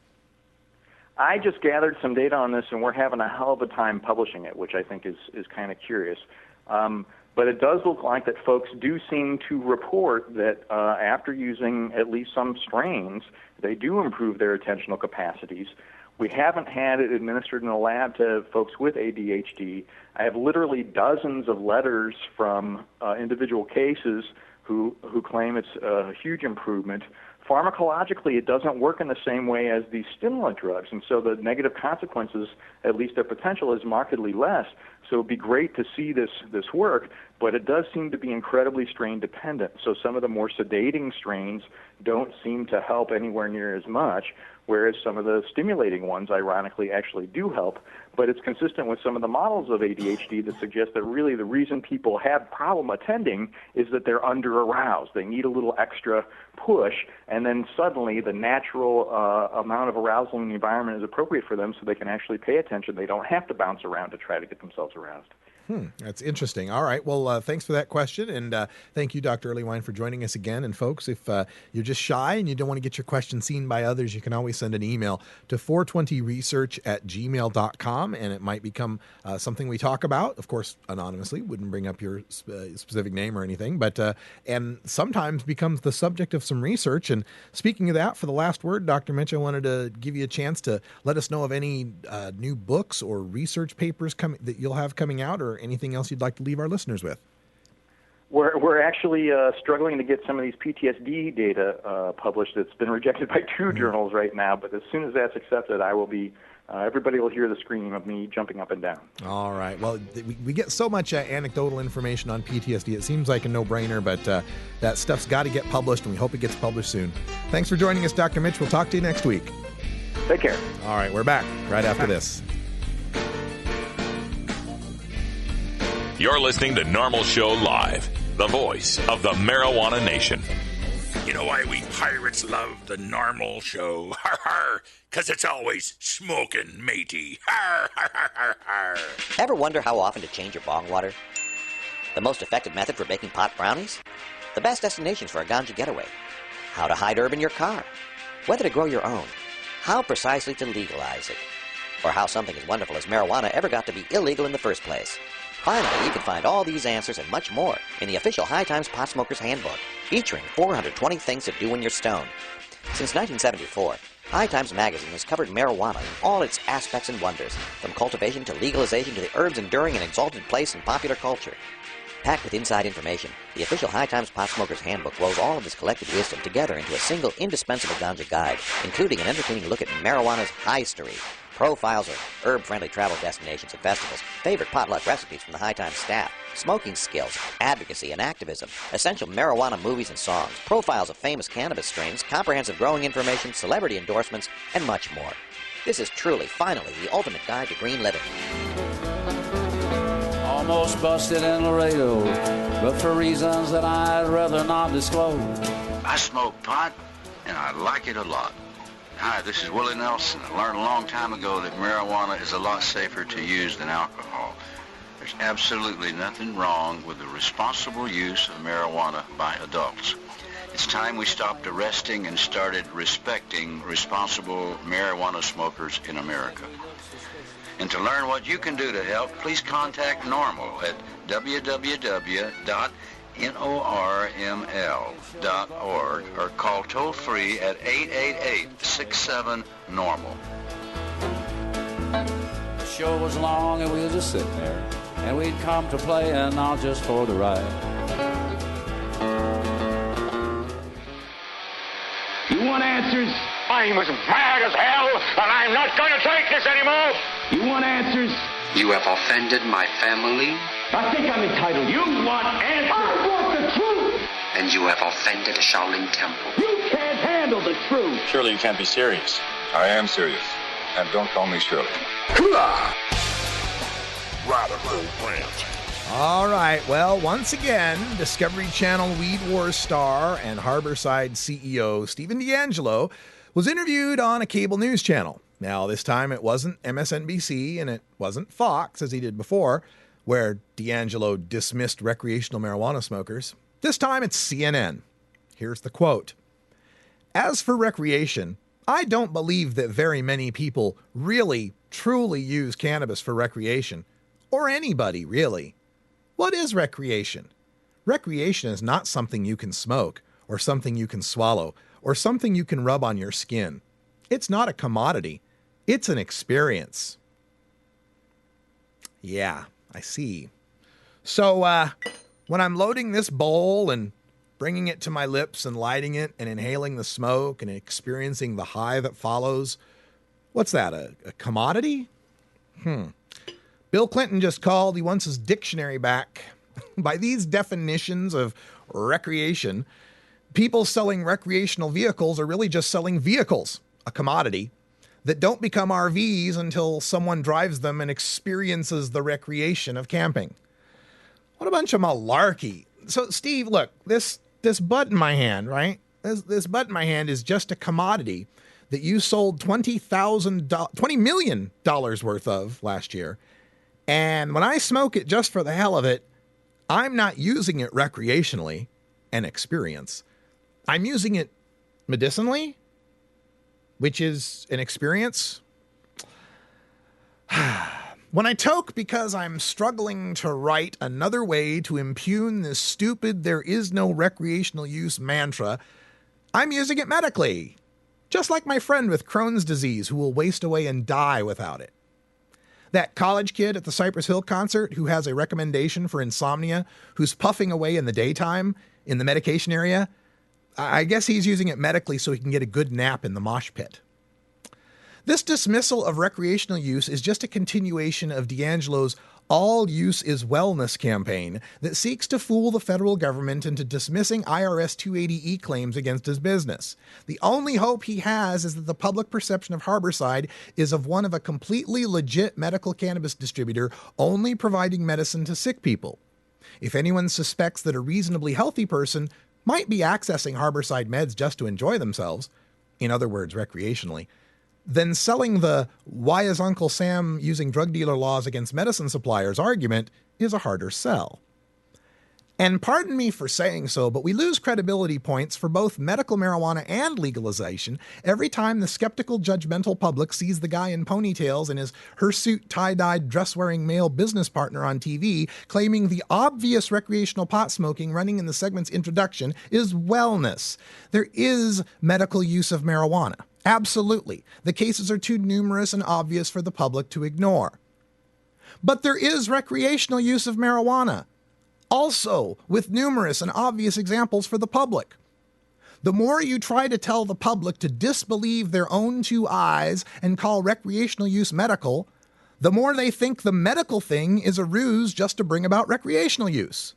I just gathered some data on this, and we're having a hell of a time publishing it, which I think is kind of curious. But it does look like that folks do seem to report that after using at least some strains, they do improve their attentional capacities. We haven't had it administered in a lab to folks with ADHD. I have literally dozens of letters from individual cases who claim it's a huge improvement. pharmacologically, it doesn't work in the same way as these stimulant drugs, and so the negative consequences, at least their potential, is markedly less. So it'd be great to see this work, but it does seem to be incredibly strain dependent. So some of the more sedating strains don't seem to help anywhere near as much, whereas some of the stimulating ones, ironically, actually do help. But it's consistent with some of the models of ADHD that suggest that really the reason people have problem attending is that they're under-aroused. They need a little extra push, and then suddenly the natural amount of arousal in the environment is appropriate for them so they can actually pay attention. They don't have to bounce around to try to get themselves aroused. That's interesting. All right. Well, thanks for that question. And thank you, Dr. Earlywine, for joining us again. And folks, if you're just shy and you don't want to get your question seen by others, you can always send an email to 420research@gmail.com, and it might become something we talk about. Of course, anonymously, wouldn't bring up your specific name or anything, but and sometimes becomes the subject of some research. And speaking of that, for the last word, Dr. Mitch, I wanted to give you a chance to let us know of any new books or research papers that you'll have coming out, or anything else you'd like to leave our listeners with. We're actually struggling to get some of these PTSD data published. It's been rejected by two journals right now, but as soon as that's accepted, I will be. Everybody will hear the scream of me jumping up and down. All right. Well, we get so much anecdotal information on PTSD. It seems like a no-brainer, but that stuff's got to get published, and we hope it gets published soon. Thanks for joining us, Dr. Mitch. We'll talk to you next week. Take care. All right. We're back right after this. You're listening to NORML Show Live, the voice of the marijuana nation. You know why we pirates love the NORML Show? Har har, 'cause it's always smoking, matey. Har har har har har. Ever wonder how often to change your bong water? The most effective method for baking pot brownies? The best destinations for a ganja getaway? How to hide herb in your car? Whether to grow your own? How precisely to legalize it? Or how something as wonderful as marijuana ever got to be illegal in the first place? Finally, you can find all these answers and much more in the official High Times Pot Smoker's Handbook, featuring 420 things to do when you're stoned. Since 1974, High Times magazine has covered marijuana in all its aspects and wonders, from cultivation to legalization to the herb's enduring and exalted place in popular culture. Packed with inside information, the official High Times Pot Smoker's Handbook rolls all of this collected wisdom together into a single indispensable ganja guide, including an entertaining look at marijuana's history, profiles of herb-friendly travel destinations and festivals, favorite potluck recipes from the High Times staff, smoking skills, advocacy and activism, essential marijuana movies and songs, profiles of famous cannabis strains, comprehensive growing information, celebrity endorsements, and much more. This is truly, finally, the ultimate guide to green living. Almost busted in Laredo, but for reasons that I'd rather not disclose. I smoke pot, and I like it a lot. Hi, this is Willie Nelson. I learned a long time ago that marijuana is a lot safer to use than alcohol. There's absolutely nothing wrong with the responsible use of marijuana by adults. It's time we stopped arresting and started respecting responsible marijuana smokers in America. And to learn what you can do to help, please contact NORML at www.norml.org or call toll-free at 888-67-NORML. The show was long and we were just sitting there, and we'd come to play and not just for the ride. You want answers? I'm as mad as hell, and I'm not going to take this anymore. You want answers? You have offended my family. I think I'm entitled. You want answers? I want the truth. And you have offended a Shaolin temple. You can't handle the truth. Surely you can't be serious. I am serious. And don't call me Shirley. Radical rant. All right. Well, once again, Discovery Channel Weed Wars star and Harborside CEO Stephen D'Angelo was interviewed on a cable news channel. Now, this time it wasn't MSNBC and it wasn't Fox, as he did before, where D'Angelo dismissed recreational marijuana smokers. This time it's CNN. Here's the quote. As for recreation, I don't believe that very many people really, truly use cannabis for recreation. Or anybody, really. What is recreation? Recreation is not something you can smoke, or something you can swallow, or something you can rub on your skin. It's not a commodity. It's an experience. Yeah, I see. So, when I'm loading this bowl and bringing it to my lips and lighting it and inhaling the smoke and experiencing the high that follows. What's that, a commodity? Bill Clinton just called. He wants his dictionary back. By these definitions of recreation, people selling recreational vehicles are really just selling vehicles, a commodity, that don't become RVs until someone drives them and experiences the recreation of camping. What a bunch of malarkey. So, Steve, look, this bud in my hand, right? This bud in my hand is just a commodity that you sold $20 million worth of last year. And when I smoke it just for the hell of it, I'm not using it recreationally, an experience. I'm using it medicinally, which is an experience. When I toke because I'm struggling to write another way to impugn this stupid "there is no recreational use" mantra, I'm using it medically. Just like my friend with Crohn's disease who will waste away and die without it. That college kid at the Cypress Hill concert who has a recommendation for insomnia, who's puffing away in the daytime in the medication area, I guess he's using it medically so he can get a good nap in the mosh pit. This dismissal of recreational use is just a continuation of D'Angelo's "all use is wellness" campaign that seeks to fool the federal government into dismissing IRS 280E claims against his business. The only hope he has is that the public perception of Harborside is of one of a completely legit medical cannabis distributor only providing medicine to sick people. If anyone suspects that a reasonably healthy person might be accessing Harborside meds just to enjoy themselves, in other words, recreationally, then selling the "why is Uncle Sam using drug dealer laws against medicine suppliers" argument is a harder sell. And pardon me for saying so, but we lose credibility points for both medical marijuana and legalization every time the skeptical, judgmental public sees the guy in ponytails and his hirsute, tie-dyed, dress-wearing male business partner on TV claiming the obvious recreational pot smoking running in the segment's introduction is wellness. There is medical use of marijuana. Absolutely. The cases are too numerous and obvious for the public to ignore. But there is recreational use of marijuana, also with numerous and obvious examples for the public. The more you try to tell the public to disbelieve their own two eyes and call recreational use medical, the more they think the medical thing is a ruse just to bring about recreational use.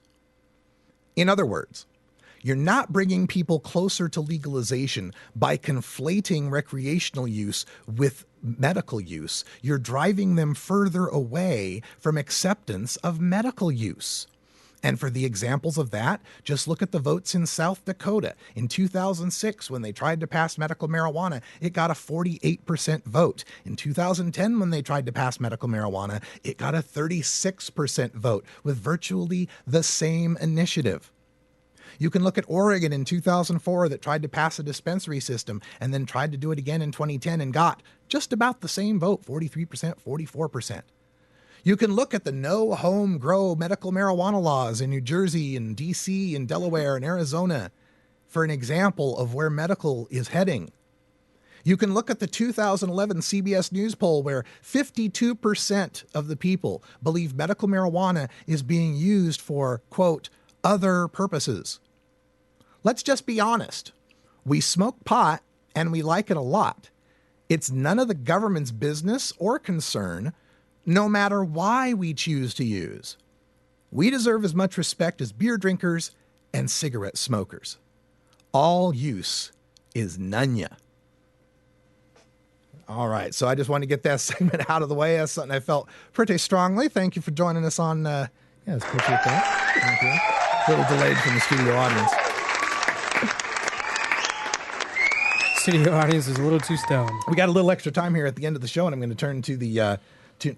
In other words, you're not bringing people closer to legalization by conflating recreational use with medical use. You're driving them further away from acceptance of medical use. And for the examples of that, just look at the votes in South Dakota. In 2006, when they tried to pass medical marijuana, it got a 48% vote. In 2010, when they tried to pass medical marijuana, it got a 36% vote with virtually the same initiative. You can look at Oregon in 2004 that tried to pass a dispensary system and then tried to do it again in 2010 and got just about the same vote, 43%, 44%. You can look at the no home grow medical marijuana laws in New Jersey and DC and Delaware and Arizona for an example of where medical is heading. You can look at the 2011 CBS News poll where 52% of the people believe medical marijuana is being used for, quote, other purposes. Let's just be honest. We smoke pot and we like it a lot. It's none of the government's business or concern, no matter why we choose to use. We deserve as much respect as beer drinkers and cigarette smokers. All use is none. All right, so I just want to get that segment out of the way. That's something I felt pretty strongly. Thank you for joining us on, let's appreciate that. Thank you. A little delayed from the studio audience. Studio audience is a little too stoned. We got a little extra time here at the end of the show, and I'm going to turn to the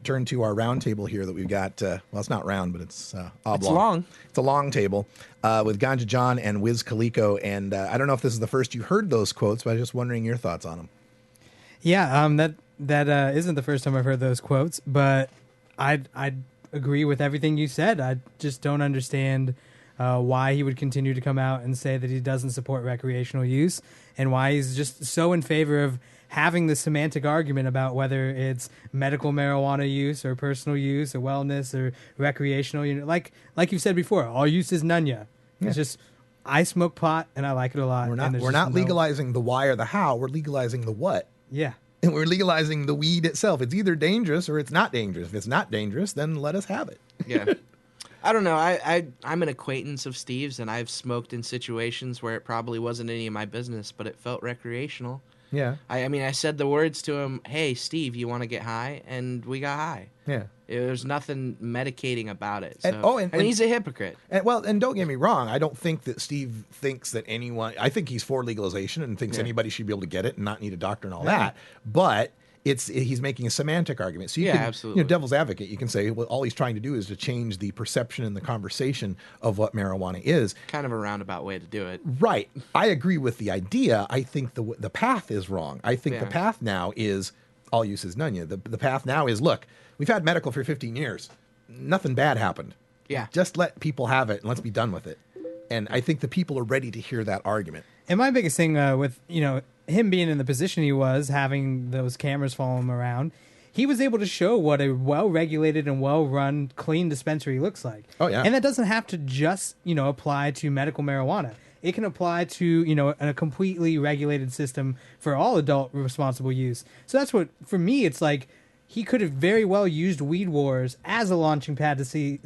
turn to our round table here that we've got. Well, it's not round, but it's oblong. It's long. It's a long table with Ganja John and Wiz Kaliko. And I don't know if this is the first you heard those quotes, but I was just wondering your thoughts on them. Yeah, that isn't the first time I've heard those quotes, but I agree with everything you said. I just don't understand why he would continue to come out and say that he doesn't support recreational use, and why he's just so in favor of having the semantic argument about whether it's medical marijuana use or personal use or wellness or recreational. You know, like you've said before, all use is none. It's just I smoke pot and I like it a lot. We're not legalizing the why or the how. We're legalizing the what. Yeah. And we're legalizing the weed itself. It's either dangerous or it's not dangerous. If it's not dangerous, then let us have it. Yeah. I don't know. I'm an acquaintance of Steve's, and I've smoked in situations where it probably wasn't any of my business, but it felt recreational. Yeah. I mean, I said the words to him, "Hey, Steve, you want to get high?" And we got high. Yeah. There's nothing medicating about it. So. And he's a hypocrite. And don't get me wrong. I don't think that Steve thinks that anyone. I think he's for legalization and thinks anybody should be able to get it and not need a doctor and all that. But he's making a semantic argument. So you can, absolutely. Devil's advocate, you can say, well, all he's trying to do is to change the perception and the conversation of what marijuana is. Kind of a roundabout way to do it. Right. I agree with the idea. I think the path is wrong. I think the path now is all use is none. The path now is, look, we've had medical for 15 years. Nothing bad happened. Yeah. Just let people have it and let's be done with it. And I think the people are ready to hear that argument. And my biggest thing with, him being in the position he was, having those cameras follow him around, he was able to show what a well-regulated and well-run, clean dispensary looks like. Oh, yeah. And that doesn't have to just, apply to medical marijuana. It can apply to, a completely regulated system for all adult responsible use. So that's what, for me, it's like, he could have very well used Weed Wars as a launching pad to see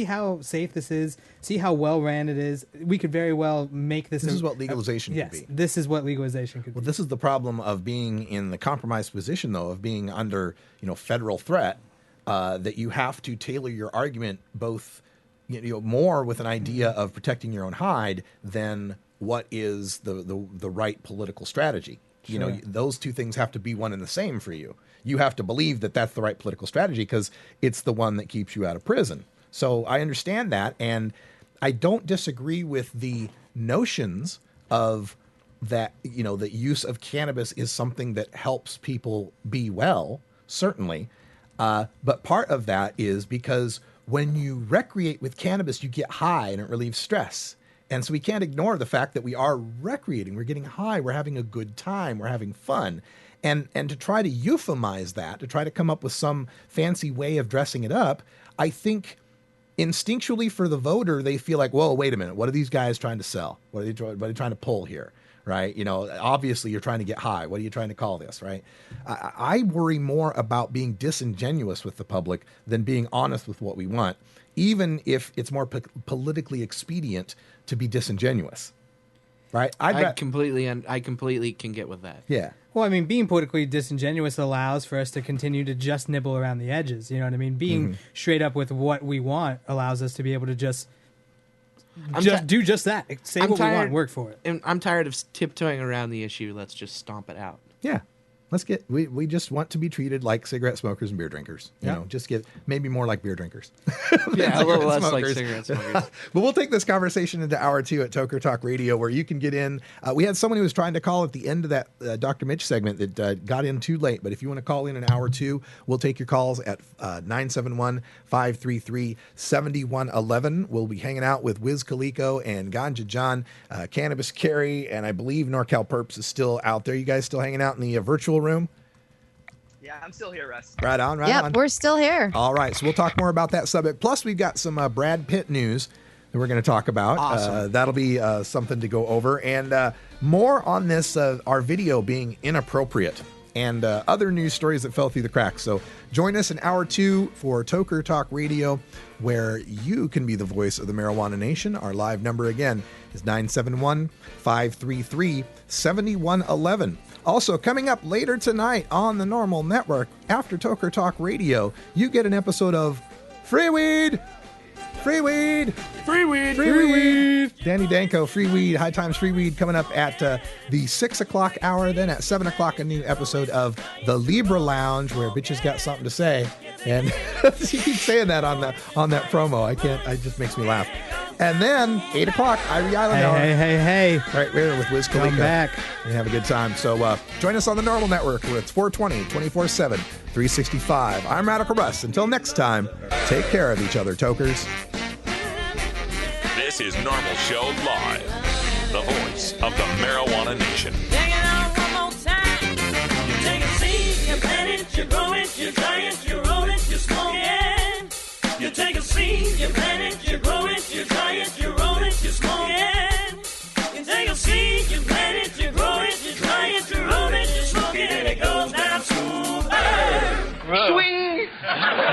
how safe this is, see how well ran it is. We could very well make this. This is what legalization could be. Yes, this is what legalization could be. Well, this is the problem of being in the compromised position, though, of being under federal threat. That you have to tailor your argument both, more with an idea of protecting your own hide than what is the right political strategy. Sure. Those two things have to be one and the same for you. You have to believe that that's the right political strategy because it's the one that keeps you out of prison. So I understand that, and I don't disagree with the notions of that, the use of cannabis is something that helps people be well, certainly. But part of that is because when you recreate with cannabis, you get high and it relieves stress. And so we can't ignore the fact that we are recreating. We're getting high. We're having a good time. We're having fun. And to try to euphemize that, to try to come up with some fancy way of dressing it up, I think instinctually for the voter, they feel like, whoa, wait a minute. What are these guys trying to sell? What are they trying to pull here? Right? Obviously you're trying to get high. What are you trying to call this? Right? I worry more about being disingenuous with the public than being honest with what we want, even if it's more politically expedient to be disingenuous. Right? I completely can get with that. Yeah. Well, I mean, being politically disingenuous allows for us to continue to just nibble around the edges. You know what I mean? Being straight up with what we want allows us to be able to just do just that. Say what we want and work for it. And I'm tired of tiptoeing around the issue. Let's just stomp it out. Yeah. We just want to be treated like cigarette smokers and beer drinkers. Just get maybe more like beer drinkers. Yeah, a little less like cigarette smokers. But we'll take this conversation into hour 2 at Toker Talk Radio, where you can get in. We had someone who was trying to call at the end of that Dr. Mitch segment that got in too late. But if you want to call in hour 2, we'll take your calls at 971-533-7111. We'll be hanging out with Wiz Khalico and Ganja John, Cannabis Carry, and I believe NorCal Perps is still out there. You guys still hanging out in the virtual room? Yeah, I'm still here, Russ. Right on, right on. Yep, we're still here. All right, so we'll talk more about that subject. Plus, we've got some Brad Pitt news that we're going to talk about. Awesome. That'll be something to go over. And more on this, our video being inappropriate and other news stories that fell through the cracks. So join us in hour 2 for Toker Talk Radio, where you can be the voice of the Marijuana Nation. Our live number, again, is 971-533-7111. Also, coming up later tonight on the NORML Network, after Toker Talk Radio, you get an episode of Free Weed! Free Weed! Free Weed! Free Weed! Danny Danko, Free Weed, High Times Free Weed, coming up at the 6 o'clock hour. Then at 7 o'clock, a new episode of The Libra Lounge, where bitches got something to say. And she keeps saying that on that promo. It just makes me laugh. And then 8 o'clock, Irie Island Hour. Hey. Right here with Wiz Khalico. Come back. And have a good time. So join us on the NORML Network, where it's 420, 24/7, 365. I'm Radical Russ. Until next time, take care of each other, tokers. This is NORML Show Live, the voice of the Marijuana Nation. Take it out one more time. You take a seed, you plant it, you grow it, you dry it, you roll it, you smoke it. You take a seed, you plant it, you grow it, you dry it, you roll it, you smoke it. seed, you plant it, you grow it, you dry it, you roll it, you smoke it, and it goes down smooth. Swing!